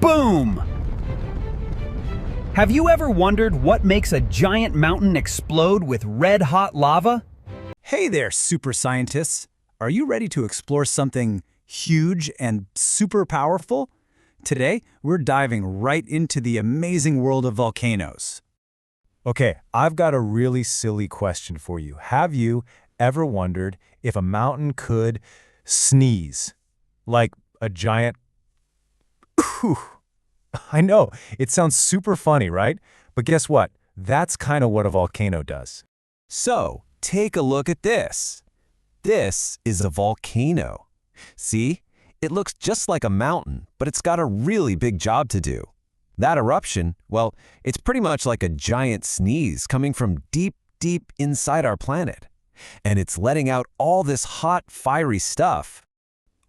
Boom! Have you ever wondered what makes a giant mountain explode with red-hot lava? Hey there, super scientists! Are you ready to explore something huge and super powerful? Today, we're diving right into the amazing world of volcanoes. Okay, I've got a really silly question for you. Have you ever wondered if a mountain could sneeze? Like a giant... Whew. I know, it sounds super funny, right? But guess what? That's kind of what a volcano does. So, take a look at this. This is a volcano. See? It looks just like a mountain, but it's got a really big job to do. That eruption, well, it's pretty much like a giant sneeze coming from deep, deep inside our planet. And it's letting out all this hot, fiery stuff.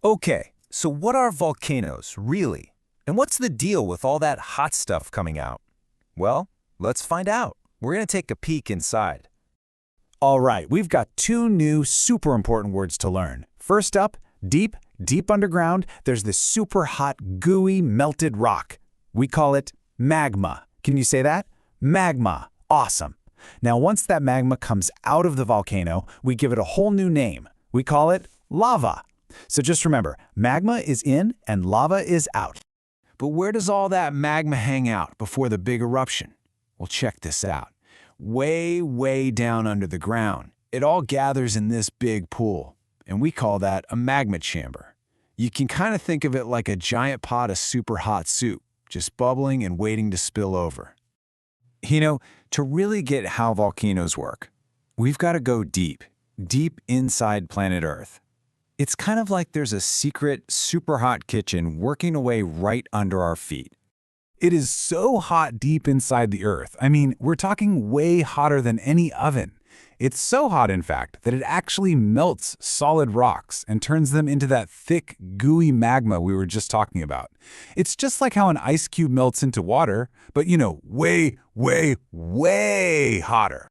Okay, so what are volcanoes, really? And what's the deal with all that hot stuff coming out? Well, let's find out. We're going to take a peek inside. All right, we've got two new super important words to learn. First up, deep underground, there's this super hot, gooey, melted rock. We call it magma. Can you say that? Magma. Awesome. Now, once that magma comes out of the volcano, we give it a whole new name. We call it lava. So just remember, magma is in and lava is out. But where does all that magma hang out before the big eruption? Well, check this out. Way, way down under the ground, it all gathers in this big pool, and we call that a magma chamber. You can kind of think of it like a giant pot of super hot soup, just bubbling and waiting to spill over. You know, to really get how volcanoes work, we've got to go deep inside planet Earth. It's kind of like there's a secret, super hot kitchen working away right under our feet. It is so hot deep inside the Earth. I mean, we're talking way hotter than any oven. It's so hot, in fact, that it actually melts solid rocks and turns them into that thick, gooey magma we were just talking about. It's just like how an ice cube melts into water, but you know, way, way, way hotter.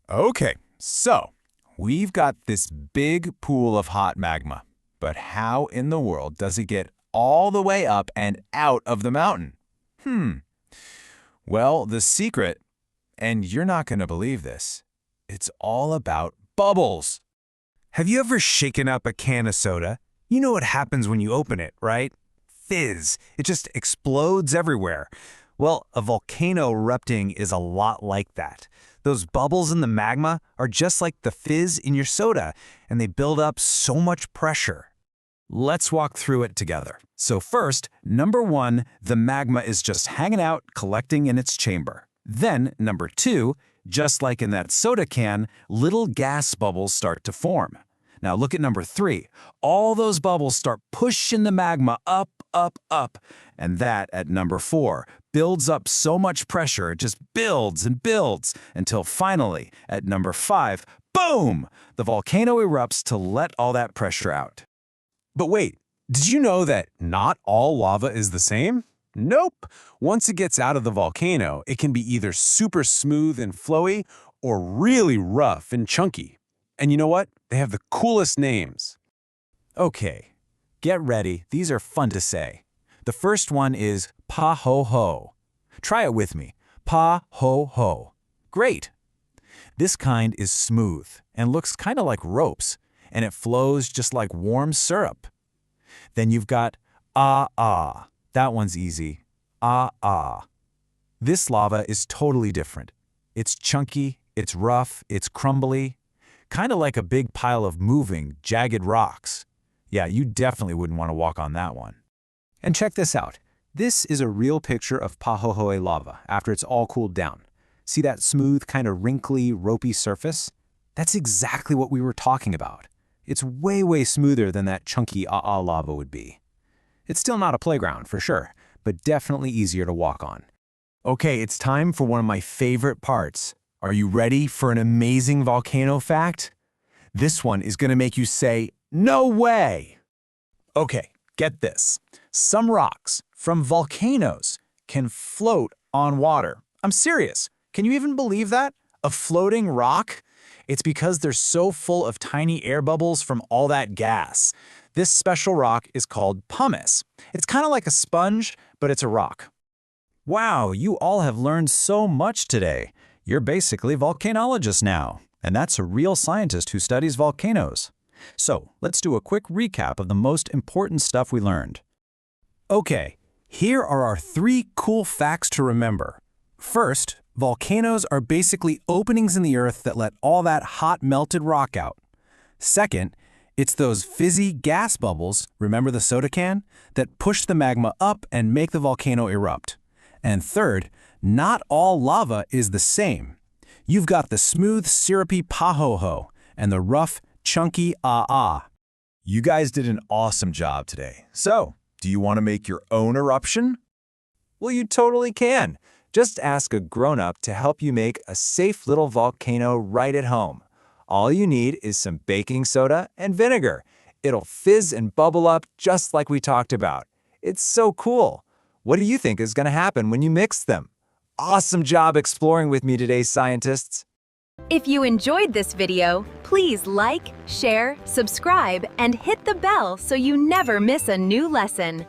Okay, so we've got this big pool of hot magma, but how in the world does it get all the way up and out of the mountain? Well, the secret, and you're not going to believe this, it's all about bubbles. Have you ever shaken up a can of soda? You know what happens when you open it, right? Fizz. It just explodes everywhere. Well, a volcano erupting is a lot like that. Those bubbles in the magma are just like the fizz in your soda, and they build up so much pressure. Let's walk through it together. So first, number one, the magma is just hanging out, collecting in its chamber. Then, number two, just like in that soda can, little gas bubbles start to form. Now look at number three. All those bubbles start pushing the magma up, up, up. And that, at number four, builds up so much pressure, it just builds and builds until finally, at number five, boom! The volcano erupts to let all that pressure out. But wait, did you know that not all lava is the same? Nope. Once it gets out of the volcano, it can be either super smooth and flowy or really rough and chunky. And you know what? They have the coolest names. Okay, get ready. These are fun to say. The first one is pa-ho-ho. Try it with me. Pa-ho-ho. Great. This kind is smooth and looks kind of like ropes, and it flows just like warm syrup. Then you've got ah-ah. That one's easy. Ah-ah. This lava is totally different. It's chunky, it's rough, it's crumbly, kind of like a big pile of moving, jagged rocks. Yeah, you definitely wouldn't want to walk on that one. And check this out. This is a real picture of Pahoehoe lava after it's all cooled down. See that smooth, kind of wrinkly, ropey surface? That's exactly what we were talking about. It's way, way smoother than that chunky ah-ah lava would be. It's still not a playground, for sure, but definitely easier to walk on. Okay, it's time for one of my favorite parts. Are you ready for an amazing volcano fact? This one is going to make you say, "No way!" Okay, get this. Some rocks from volcanoes can float on water. I'm serious. Can you even believe that? A floating rock? It's because they're so full of tiny air bubbles from all that gas. This special rock is called pumice. It's kind of like a sponge, but it's a rock. Wow, you all have learned so much today. You're basically volcanologists now, and that's a real scientist who studies volcanoes. So, let's do a quick recap of the most important stuff we learned. Okay, here are our 3 cool facts to remember. First, volcanoes are basically openings in the earth that let all that hot melted rock out. Second, it's those fizzy gas bubbles, remember the soda can, that push the magma up and make the volcano erupt. And third, not all lava is the same. You've got the smooth, syrupy pahoho and the rough, chunky ah-ah. You guys did an awesome job today. So, do you want to make your own eruption? Well, you totally can. Just ask a grown-up to help you make a safe little volcano right at home. All you need is some baking soda and vinegar. It'll fizz and bubble up just like we talked about. It's so cool. What do you think is going to happen when you mix them? Awesome job exploring with me today, scientists! If you enjoyed this video, please like, share, subscribe, and hit the bell so you never miss a new lesson.